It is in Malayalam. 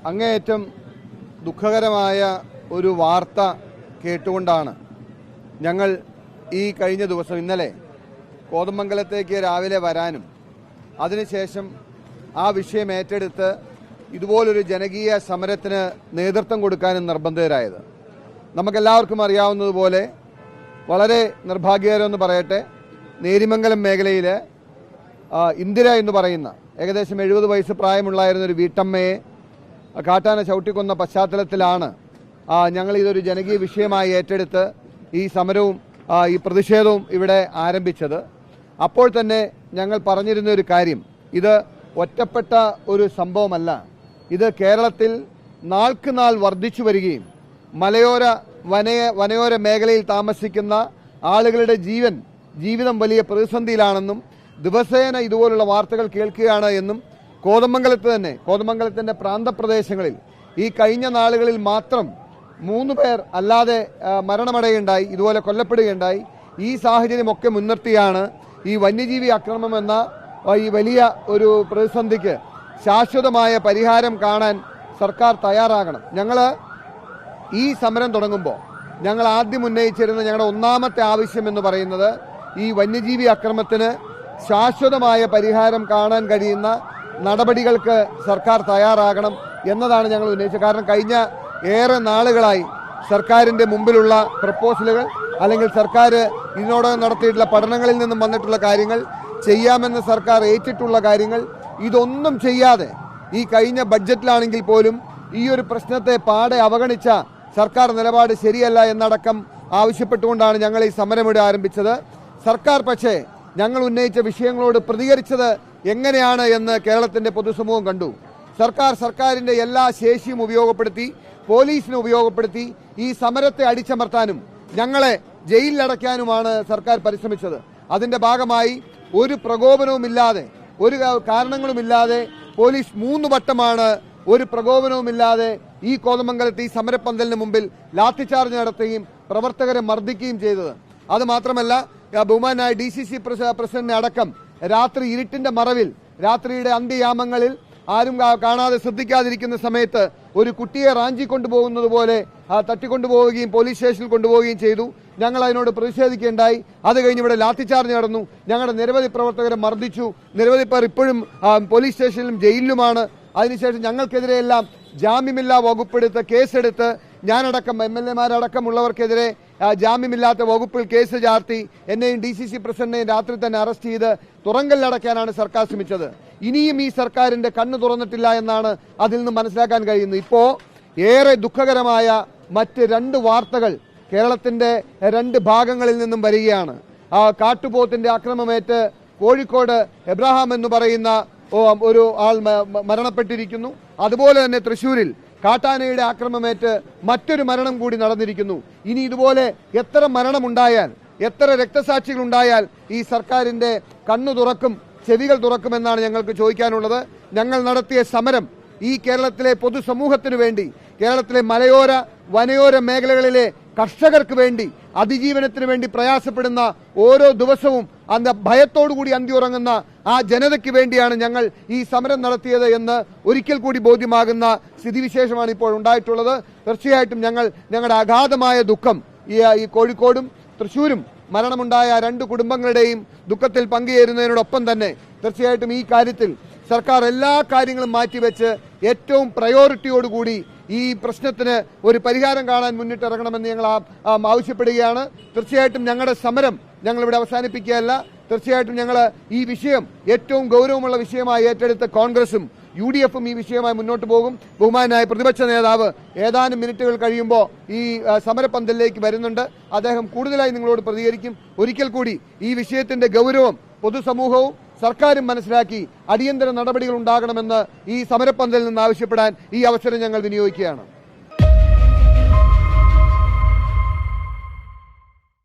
അങ്ങേയറ്റം ദുഃഖകരമായ ഒരു വാർത്ത കേട്ടുകൊണ്ടാണ് ഞങ്ങൾ ഈ കഴിഞ്ഞ ദിവസം ഇന്നലെ കോതമംഗലത്തേക്ക് രാവിലെ വരാനും അതിനുശേഷം ആ വിഷയം ഏറ്റെടുത്ത് ഇതുപോലൊരു ജനകീയ സമരത്തിന് നേതൃത്വം കൊടുക്കാനും നിർബന്ധിതരായത്. നമുക്കെല്ലാവർക്കും അറിയാവുന്നതുപോലെ വളരെ നിർഭാഗ്യകരമെന്ന് പറയട്ടെ, നേരിമംഗലം മേഖലയിൽ ഇന്ദിര എന്ന് പറയുന്ന ഏകദേശം 70 വയസ്സ് പ്രായമുള്ളായിരുന്ന ഒരു വീട്ടമ്മയെ കാട്ടാന ചവിട്ടിക്കൊന്ന പശ്ചാത്തലത്തിലാണ് ഞങ്ങൾ ഇതൊരു ജനകീയ വിഷയമായി ഏറ്റെടുത്ത് ഈ സമരവും ഈ പ്രതിഷേധവും ഇവിടെ ആരംഭിച്ചത്. അപ്പോൾ തന്നെ ഞങ്ങൾ പറഞ്ഞിരുന്ന ഒരു കാര്യം, ഇത് ഒറ്റപ്പെട്ട ഒരു സംഭവമല്ല, ഇത് കേരളത്തിൽ നാൾക്ക് നാൾ വർദ്ധിച്ചു വരികയും വനയോര മേഖലയിൽ താമസിക്കുന്ന ആളുകളുടെ ജീവിതം വലിയ പ്രതിസന്ധിയിലാണെന്നും ദിവസേന ഇതുപോലുള്ള വാർത്തകൾ കേൾക്കുകയാണ് എന്നും കോതമംഗലത്തിന്റെ പ്രാന്തപ്രദേശങ്ങളിൽ ഈ കഴിഞ്ഞ നാളുകളിൽ മാത്രം 3 പേർ അല്ലാതെ മരണമടയുണ്ടായി, ഇതുപോലെ കൊല്ലപ്പെടുകയുണ്ടായി. ഈ സാഹചര്യമൊക്കെ മുൻനിർത്തിയാണ് ഈ വന്യജീവി ആക്രമണം എന്ന ഈ വലിയ ഒരു പ്രതിസന്ധിക്ക് ശാശ്വതമായ പരിഹാരം കാണാൻ സർക്കാർ തയ്യാറാകണം. ഞങ്ങൾ ഈ സമരം തുടങ്ങുമ്പോൾ ഞങ്ങൾ ആദ്യം ഉന്നയിച്ചിരുന്ന ഞങ്ങളുടെ ഒന്നാമത്തെ ആവശ്യം എന്ന് പറയുന്നത് ഈ വന്യജീവി അക്രമത്തിന് ശാശ്വതമായ പരിഹാരം കാണാൻ കഴിയുന്ന നടപടികൾക്ക് സർക്കാർ തയ്യാറാകണം എന്നതാണ് ഞങ്ങൾ ഉന്നയിച്ചത്. കാരണം കഴിഞ്ഞ ഏറെ നാളുകളായി സർക്കാരിന്റെ മുമ്പിലുള്ള പ്രപ്പോസലുകൾ അല്ലെങ്കിൽ സർക്കാർ ഇതിനോടകം നടത്തിയിട്ടുള്ള പഠനങ്ങളിൽ നിന്നും വന്നിട്ടുള്ള കാര്യങ്ങൾ, ചെയ്യാമെന്ന് സർക്കാർ ഏറ്റിട്ടുള്ള കാര്യങ്ങൾ, ഇതൊന്നും ചെയ്യാതെ ഈ കഴിഞ്ഞ ബഡ്ജറ്റിലാണെങ്കിൽ പോലും ഈ ഒരു പ്രശ്നത്തെ പാടെ അവഗണിച്ച സർക്കാർ നിലപാട് ശരിയല്ല എന്നടക്കം ആവശ്യപ്പെട്ടുകൊണ്ടാണ് ഞങ്ങൾ ഈ സമരം ഇവിടെ ആരംഭിച്ചത്. സർക്കാർ പക്ഷേ ഞങ്ങൾ ഉന്നയിച്ച വിഷയങ്ങളോട് പ്രതികരിച്ചത് എങ്ങനെയാണ് എന്ന് കേരളത്തിന്റെ പൊതുസമൂഹം കണ്ടു. സർക്കാരിന്റെ എല്ലാ ശേഷിയും ഉപയോഗപ്പെടുത്തി, പോലീസിനെ ഉപയോഗപ്പെടുത്തി ഈ സമരത്തെ അടിച്ചമർത്താനും ഞങ്ങളെ ജയിലിലടയ്ക്കാനുമാണ് സർക്കാർ പരിശ്രമിച്ചത്. അതിന്റെ ഭാഗമായി ഒരു പ്രകോപനവുമില്ലാതെ, ഒരു കാരണങ്ങളുമില്ലാതെ പോലീസ് 3 വട്ടമാണ് ഒരു പ്രകോപനവുമില്ലാതെ ഈ കോതമംഗലത്ത് ഈ സമരപ്പന്തലിന് മുമ്പിൽ ലാത്തിചാർജ് നടത്തുകയും പ്രവർത്തകരെ മർദ്ദിക്കുകയും ചെയ്തത്. അത് മാത്രമല്ല, ബഹുമാനായ DCC പ്രസിഡന്റിനെ അടക്കം രാത്രി ഇരുട്ടിന്റെ മറവിൽ, രാത്രിയുടെ അന്ത്യയാമങ്ങളിൽ ആരും കാണാതെ ശ്രദ്ധിക്കാതിരിക്കുന്ന സമയത്ത് ഒരു കുട്ടിയെ റാഞ്ചി കൊണ്ടുപോകുന്നത് പോലെ തട്ടിക്കൊണ്ടുപോവുകയും പോലീസ് സ്റ്റേഷനിൽ കൊണ്ടുപോവുകയും ചെയ്തു. ഞങ്ങൾ അതിനോട് പ്രതിഷേധിക്കുകയുണ്ടായി. അത് കഴിഞ്ഞ് ഇവിടെ ലാത്തിചാർജ് നടന്നു. ഞങ്ങളുടെ നിരവധി പ്രവർത്തകരെ മർദ്ദിച്ചു. നിരവധി പേർ ഇപ്പോഴും പോലീസ് സ്റ്റേഷനിലും ജയിലിലുമാണ്. അതിനുശേഷം ഞങ്ങൾക്കെതിരെയെല്ലാം ജാമ്യമില്ലാ വകുപ്പെടുത്ത് കേസെടുത്ത് ഞാനടക്കം MLA-മാരടക്കമുള്ളവർക്കെതിരെ ജാമ്യമില്ലാത്ത വകുപ്പിൽ കേസ് ചാർത്തി എന്നെയും DCC പ്രസിഡന്റിനെയും രാത്രി തന്നെ അറസ്റ്റ് ചെയ്ത് തുറങ്കലിലടയ്ക്കാനാണ് സർക്കാർ ശ്രമിച്ചത്. ഇനിയും ഈ സർക്കാരിന്റെ കണ്ണു തുറന്നിട്ടില്ല എന്നാണ് അതിൽ നിന്ന് മനസ്സിലാക്കാൻ കഴിയുന്നത്. ഇപ്പോ ഏറെ ദുഃഖകരമായ മറ്റ് 2 വാർത്തകൾ കേരളത്തിന്റെ 2 ഭാഗങ്ങളിൽ നിന്നും വരികയാണ്. കാട്ടുപോത്തിന്റെ ആക്രമമേറ്റ് കോഴിക്കോട് എബ്രഹാം എന്ന് പറയുന്ന ഒരു ആൾ മരണപ്പെട്ടിരിക്കുന്നു. അതുപോലെ തന്നെ തൃശൂരിൽ കാട്ടാനയുടെ ആക്രമമേറ്റ് മറ്റൊരു മരണം കൂടി നടന്നിരിക്കുന്നു. ഇനി ഇതുപോലെ എത്ര മരണമുണ്ടായാൽ, എത്ര രക്തസാക്ഷികൾ ഉണ്ടായാൽ ഈ സർക്കാരിന്റെ കണ്ണു തുറക്കും, ചെവികൾ തുറക്കുമെന്നാണ് ഞങ്ങൾക്ക് ചോദിക്കാനുള്ളത്. ഞങ്ങൾ നടത്തിയ സമരം ഈ കേരളത്തിലെ പൊതുസമൂഹത്തിനു വേണ്ടി, കേരളത്തിലെ മലയോര വനയോര മേഖലകളിലെ കർഷകർക്ക് വേണ്ടി, അതിജീവനത്തിന് വേണ്ടി പ്രയാസപ്പെടുന്ന ഓരോ ദിവസവും ഭയത്തോടുകൂടി അന്തിയുറങ്ങുന്ന ആ ജനതയ്ക്ക് വേണ്ടിയാണ് ഞങ്ങൾ ഈ സമരം നടത്തിയത് എന്ന് ഒരിക്കൽ കൂടി ബോധ്യമാകുന്ന സ്ഥിതിവിശേഷമാണ് ഇപ്പോൾ ഉണ്ടായിട്ടുള്ളത്. തീർച്ചയായിട്ടും ഞങ്ങളുടെ അഗാധമായ ദുഃഖം ഈ കോഴിക്കോടും തൃശ്ശൂരും മരണമുണ്ടായ 2 കുടുംബങ്ങളുടെയും ദുഃഖത്തിൽ പങ്കുചേരുന്നതിനോടൊപ്പം തന്നെ തീർച്ചയായിട്ടും ഈ കാര്യത്തിൽ സർക്കാർ എല്ലാ കാര്യങ്ങളും മാറ്റിവെച്ച് ഏറ്റവും പ്രയോറിറ്റിയോടുകൂടി ഈ പ്രശ്നത്തിന് ഒരു പരിഹാരം കാണാൻ മുന്നിട്ടിറങ്ങണമെന്ന് ഞങ്ങൾ ആവശ്യപ്പെടുകയാണ്. തീർച്ചയായിട്ടും ഞങ്ങളുടെ സമരം ഞങ്ങളിവിടെ അവസാനിപ്പിക്കുകയല്ല. തീർച്ചയായിട്ടും ഞങ്ങൾ ഈ വിഷയം ഏറ്റവും ഗൗരവമുള്ള വിഷയമായി ഏറ്റെടുത്ത കോൺഗ്രസും UDF-ഉം ഈ വിഷയമായി മുന്നോട്ട് പോകും. ബഹുമാനായ പ്രതിപക്ഷ നേതാവ് ഏതാനും മിനിറ്റുകൾ കഴിയുമ്പോൾ ഈ സമരപന്തലിലേക്ക് വരുന്നുണ്ട്. അദ്ദേഹം കൂടുതലായി നിങ്ങളോട് പ്രതികരിക്കും. ഒരിക്കൽ കൂടി ഈ വിഷയത്തിന്റെ ഗൗരവം പൊതുസമൂഹവും സർക്കാരും മനസ്സിലാക്കി അടിയന്തര നടപടികൾ ഉണ്ടാകണമെന്ന് ഈ സമരപന്തലിൽ നിന്ന് ആവശ്യപ്പെടാൻ ഈ അവസരം ഞങ്ങൾ വിനിയോഗിക്കുകയാണ്.